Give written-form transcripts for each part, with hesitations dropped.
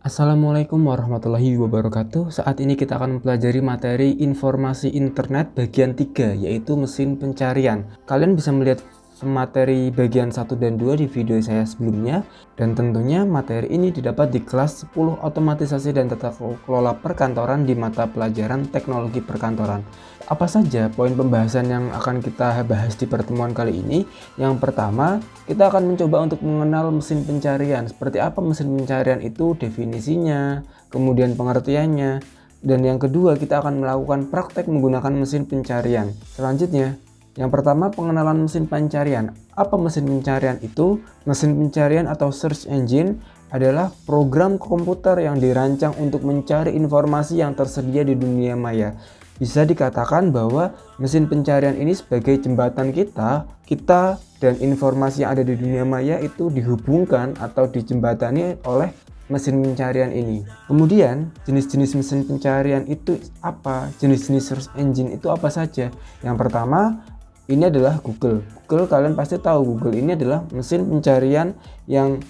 Assalamualaikum warahmatullahi wabarakatuh. Saat ini kita akan mempelajari materi informasi internet bagian 3, yaitu mesin pencarian. Kalian bisa melihat materi bagian 1 dan 2 di video saya sebelumnya, dan tentunya materi ini didapat di kelas 10 Otomatisasi dan Tata Kelola Perkantoran di mata pelajaran Teknologi Perkantoran. Apa saja poin pembahasan yang akan kita bahas di pertemuan kali ini? Yang pertama, kita akan mencoba untuk mengenal mesin pencarian. Seperti apa mesin pencarian itu, definisinya, kemudian pengertiannya. Dan yang kedua, kita akan melakukan praktek menggunakan mesin pencarian. Selanjutnya, yang pertama, pengenalan mesin pencarian. Apa mesin pencarian itu? Mesin pencarian atau search engine adalah program komputer yang dirancang untuk mencari informasi yang tersedia di dunia maya. Bisa dikatakan bahwa mesin pencarian ini sebagai jembatan kita dan informasi yang ada di dunia maya itu dihubungkan atau dijembatani oleh mesin pencarian ini. Kemudian jenis-jenis mesin pencarian itu apa? Jenis-jenis search engine itu apa saja? Yang pertama, ini adalah Google. Kalian pasti tahu Google ini adalah mesin pencarian yang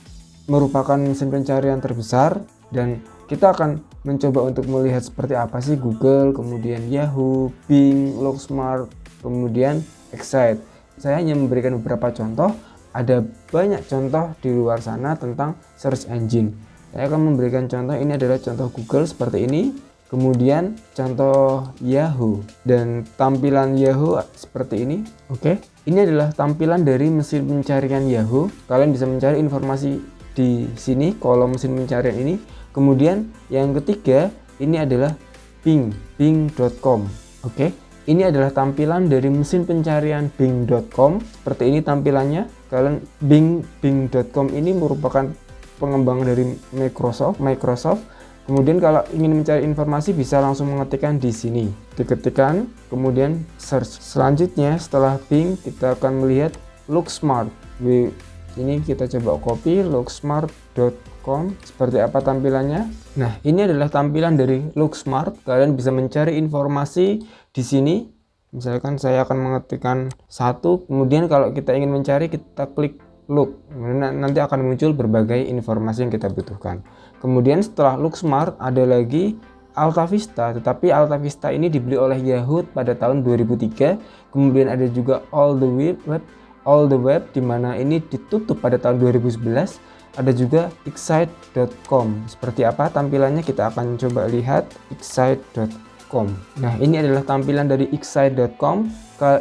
merupakan mesin pencarian terbesar, dan kita akan mencoba untuk melihat seperti apa sih Google, kemudian Yahoo, Bing, Looksmart, kemudian Excite. Saya hanya memberikan beberapa contoh, ada banyak contoh di luar sana tentang search engine. Saya akan memberikan contoh, ini adalah contoh Google seperti ini, kemudian contoh Yahoo, dan tampilan Yahoo seperti ini. Oke, ini adalah tampilan dari mesin pencarian Yahoo. Kalian bisa mencari informasi di sini, kolom mesin pencarian ini. Kemudian yang ketiga, ini adalah bing.com. Oke, ini adalah tampilan dari mesin pencarian bing.com. Seperti ini tampilannya. Kalian bing.com ini merupakan pengembang dari Microsoft. Kemudian kalau ingin mencari informasi bisa langsung mengetikkan di sini. Diketikkan, kemudian search. Selanjutnya setelah Bing kita akan melihat Looksmart. Ini kita coba copy looksmart.com. Seperti apa tampilannya? Nah, ini adalah tampilan dari Looksmart. Kalian bisa mencari informasi di sini. Misalkan saya akan mengetikkan 1, kemudian kalau kita ingin mencari kita klik look. Nanti akan muncul berbagai informasi yang kita butuhkan. Kemudian setelah Looksmart ada lagi AltaVista, tetapi AltaVista ini dibeli oleh Yahoo pada tahun 2003. Kemudian ada juga All the Web di mana ini ditutup pada tahun 2011. Ada juga excite.com. Seperti apa tampilannya kita akan coba lihat excite.com. Nah, ini adalah tampilan dari excite.com.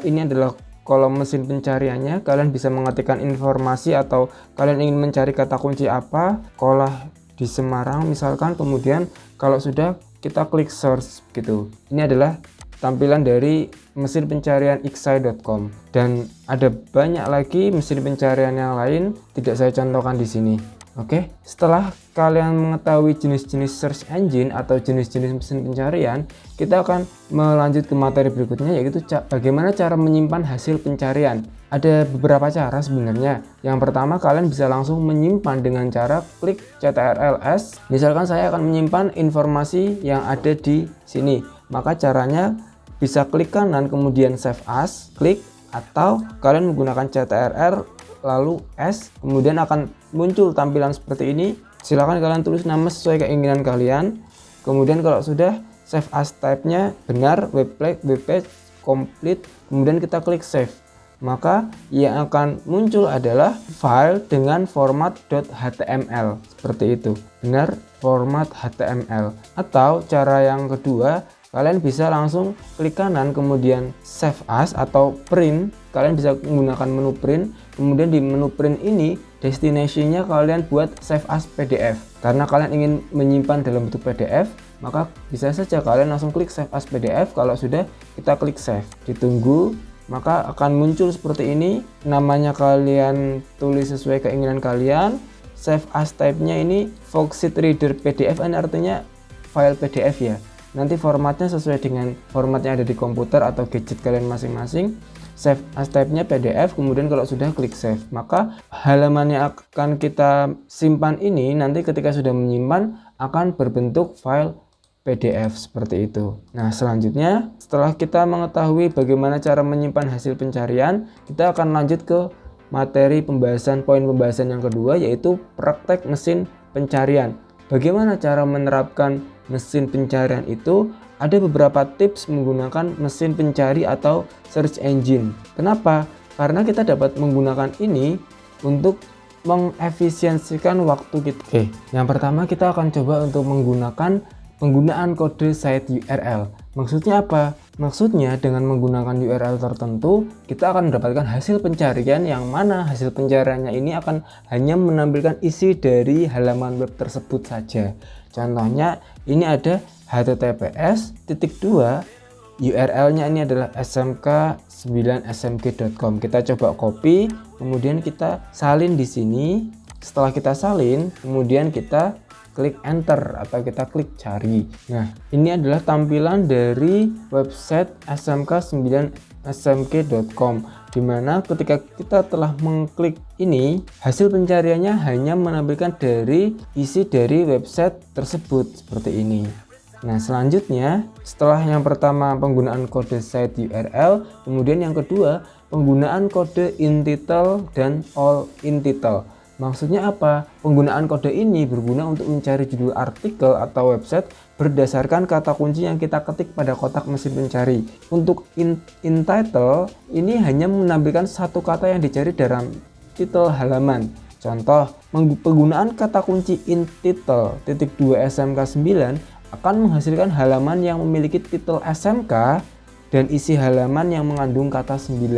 Ini adalah kolom mesin pencariannya. Kalian bisa mengetikkan informasi atau kalian ingin mencari kata kunci apa, sekolah di Semarang misalkan, kemudian kalau sudah kita klik search gitu. Ini adalah tampilan dari mesin pencarian excite.com, dan ada banyak lagi mesin pencarian yang lain tidak saya contohkan di sini. Oke, setelah kalian mengetahui jenis-jenis search engine atau jenis-jenis mesin pencarian, kita akan melanjut ke materi berikutnya, yaitu bagaimana cara menyimpan hasil pencarian. Ada beberapa cara sebenarnya. Yang pertama, kalian bisa langsung menyimpan dengan cara klik ctrls. Misalkan saya akan menyimpan informasi yang ada di sini, maka caranya bisa klik kanan kemudian save as, klik, atau kalian menggunakan ctrl lalu S, kemudian akan muncul tampilan seperti ini. Silakan kalian tulis nama sesuai keinginan kalian. Kemudian kalau sudah, save as type-nya benar, web page complete, kemudian kita klik save. Maka yang akan muncul adalah file dengan format .html seperti itu. Benar, format HTML. Atau cara yang kedua, kalian bisa langsung klik kanan kemudian save as atau print. Kalian bisa menggunakan menu print, kemudian di menu print ini destination-nya kalian buat save as PDF. Karena kalian ingin menyimpan dalam bentuk PDF, maka bisa saja kalian langsung klik save as PDF. Kalau sudah, kita klik save, ditunggu, maka akan muncul seperti ini. Namanya kalian tulis sesuai keinginan kalian. Save as type-nya ini Foxit Reader PDF, ini artinya file PDF ya. Nanti formatnya sesuai dengan format yang ada di komputer atau gadget kalian masing-masing. Save as type-nya PDF, kemudian kalau sudah klik save, maka halaman yang akan kita simpan ini nanti ketika sudah menyimpan akan berbentuk file PDF seperti itu. Nah, selanjutnya setelah kita mengetahui bagaimana cara menyimpan hasil pencarian, kita akan lanjut ke materi pembahasan poin pembahasan yang kedua, yaitu praktek mesin pencarian. Bagaimana cara menerapkan mesin pencarian itu? Ada beberapa tips menggunakan mesin pencari atau search engine. Kenapa? Karena kita dapat menggunakan ini untuk mengefisiensikan waktu kita. Oke, yang pertama kita akan coba untuk menggunakan penggunaan kode site URL. Maksudnya apa? Maksudnya dengan menggunakan URL tertentu, kita akan mendapatkan hasil pencarian yang mana hasil pencariannya ini akan hanya menampilkan isi dari halaman web tersebut saja. Contohnya ini ada https:// URL-nya ini adalah smk9smg.com. Kita coba copy, kemudian kita salin di sini. Setelah kita salin, kemudian kita klik enter atau kita klik cari. Nah, ini adalah tampilan dari website smk9smg.com, dimana ketika kita telah mengklik ini, hasil pencariannya hanya menampilkan dari isi dari website tersebut seperti ini. Nah, selanjutnya setelah yang pertama penggunaan kode site URL, kemudian yang kedua penggunaan kode in title dan all in title. Maksudnya apa? Penggunaan kode ini berguna untuk mencari judul artikel atau website berdasarkan kata kunci yang kita ketik pada kotak mesin pencari. Untuk in title ini hanya menampilkan satu kata yang dicari dalam titel halaman. Contoh, penggunaan kata kunci in title .2 SMK9 akan menghasilkan halaman yang memiliki titel SMK dan isi halaman yang mengandung kata 9.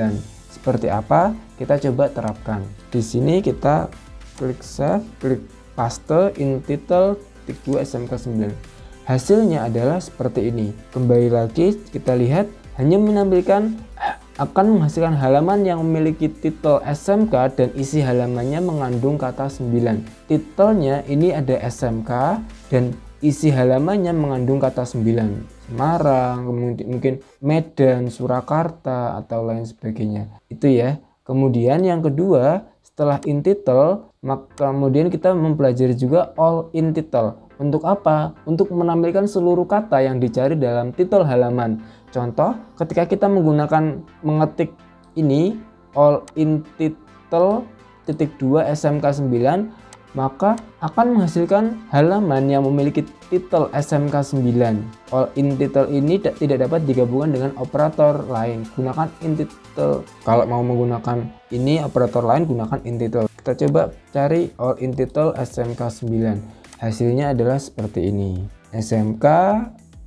Seperti apa? Kita coba terapkan. Di sini kita klik save, klik paste in title .2 SMK9. Hasilnya adalah seperti ini. Kembali lagi kita lihat hanya menampilkan akan menghasilkan halaman yang memiliki titel SMK dan isi halamannya mengandung kata 9. Titelnya ini ada SMK dan isi halamannya mengandung kata 9. Semarang, mungkin Medan, Surakarta atau lain sebagainya. Itu ya. Kemudian yang kedua, setelah in title, maka kemudian kita mempelajari juga all in title. Untuk apa? Untuk menampilkan seluruh kata yang dicari dalam titel halaman. Contoh, ketika kita mengetik ini all in title .2 SMK9, maka akan menghasilkan halaman yang memiliki titel SMK9. All in title ini tidak dapat digabungkan dengan operator lain. Gunakan in title. Kalau mau menggunakan ini operator lain, gunakan in title. Kita coba cari all in title SMK9. Hasilnya adalah seperti ini. SMK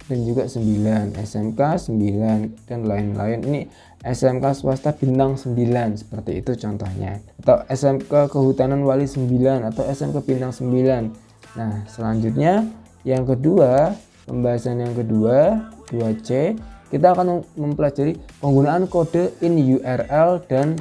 dan juga 9, SMK 9 dan lain-lain. Ini SMK swasta bintang 9 seperti itu contohnya, atau SMK kehutanan wali 9 atau SMK bintang 9. Nah, selanjutnya yang kedua, pembahasan yang kedua 2C, kita akan mempelajari penggunaan kode in URL dan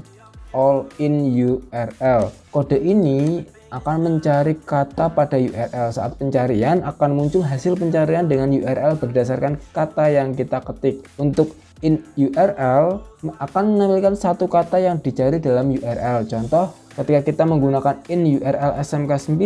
all in URL. Kode ini akan mencari kata pada URL. Saat pencarian akan muncul hasil pencarian dengan URL berdasarkan kata yang kita ketik. Untuk in URL akan menampilkan satu kata yang dicari dalam URL. Contoh, ketika kita menggunakan in URL SMK9,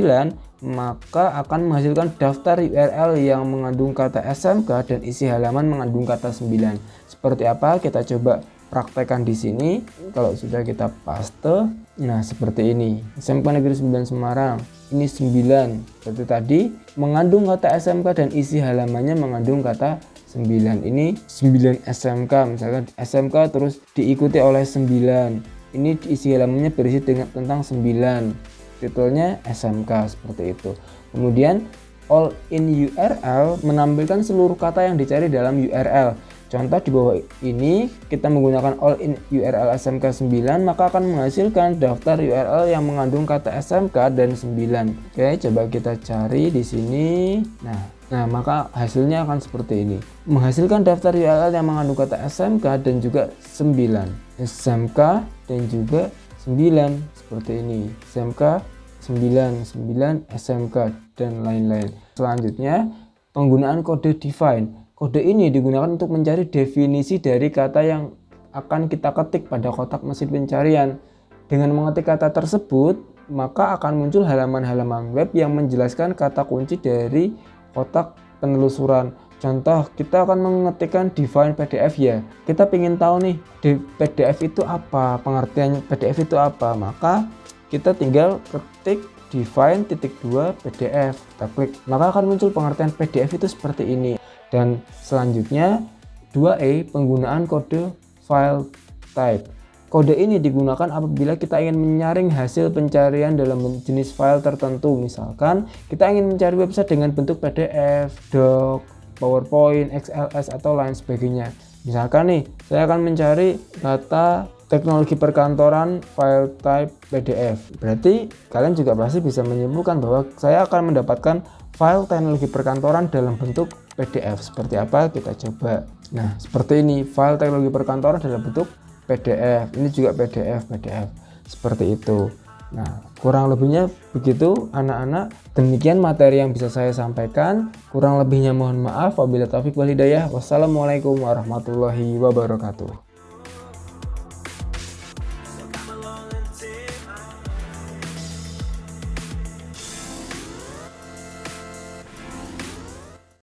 maka akan menghasilkan daftar URL yang mengandung kata SMK dan isi halaman mengandung kata 9. Seperti apa? Kita coba praktekkan di sini. Kalau sudah kita paste, nah seperti ini. SMK Negeri 9 Semarang, ini 9. Seperti tadi mengandung kata SMK dan isi halamannya mengandung kata 9. Ini 9 SMK, misalkan SMK terus diikuti oleh 9. Ini isi halamannya berisi tentang 9. Titelnya SMK seperti itu. Kemudian all in URL menampilkan seluruh kata yang dicari dalam URL. Contoh di bawah ini kita menggunakan all in URL SMK 9, maka akan menghasilkan daftar URL yang mengandung kata SMK dan 9. Oke, coba kita cari di sini. Nah, maka hasilnya akan seperti ini. Menghasilkan daftar URL yang mengandung kata SMK dan juga 9. SMK dan juga 9 seperti ini. SMK 9 SMK dan lain-lain. Selanjutnya, penggunaan kode define. Kode ini digunakan untuk mencari definisi dari kata yang akan kita ketik pada kotak mesin pencarian. Dengan mengetik kata tersebut, maka akan muncul halaman-halaman web yang menjelaskan kata kunci dari kotak penelusuran. Contoh, kita akan mengetikkan define PDF ya. Kita ingin tahu nih, PDF itu apa, pengertian PDF itu apa. Maka kita tinggal ketik define.2 PDF, kita klik, maka akan muncul pengertian PDF itu seperti ini. Dan selanjutnya 2E, penggunaan kode file type. Kode ini digunakan apabila kita ingin menyaring hasil pencarian dalam jenis file tertentu. Misalkan kita ingin mencari website dengan bentuk PDF, doc, PowerPoint, XLS, atau lain sebagainya. Misalkan nih, saya akan mencari data teknologi perkantoran file type PDF. Berarti kalian juga pasti bisa menyimpulkan bahwa saya akan mendapatkan file teknologi perkantoran dalam bentuk PDF. Seperti apa? Kita coba. Nah, seperti ini, file teknologi perkantoran dalam bentuk PDF. Ini juga PDF. Seperti itu. Nah, kurang lebihnya begitu anak-anak. Demikian materi yang bisa saya sampaikan. Kurang lebihnya mohon maaf. Wabillahi taufiq wal hidayah. Wassalamualaikum warahmatullahi wabarakatuh.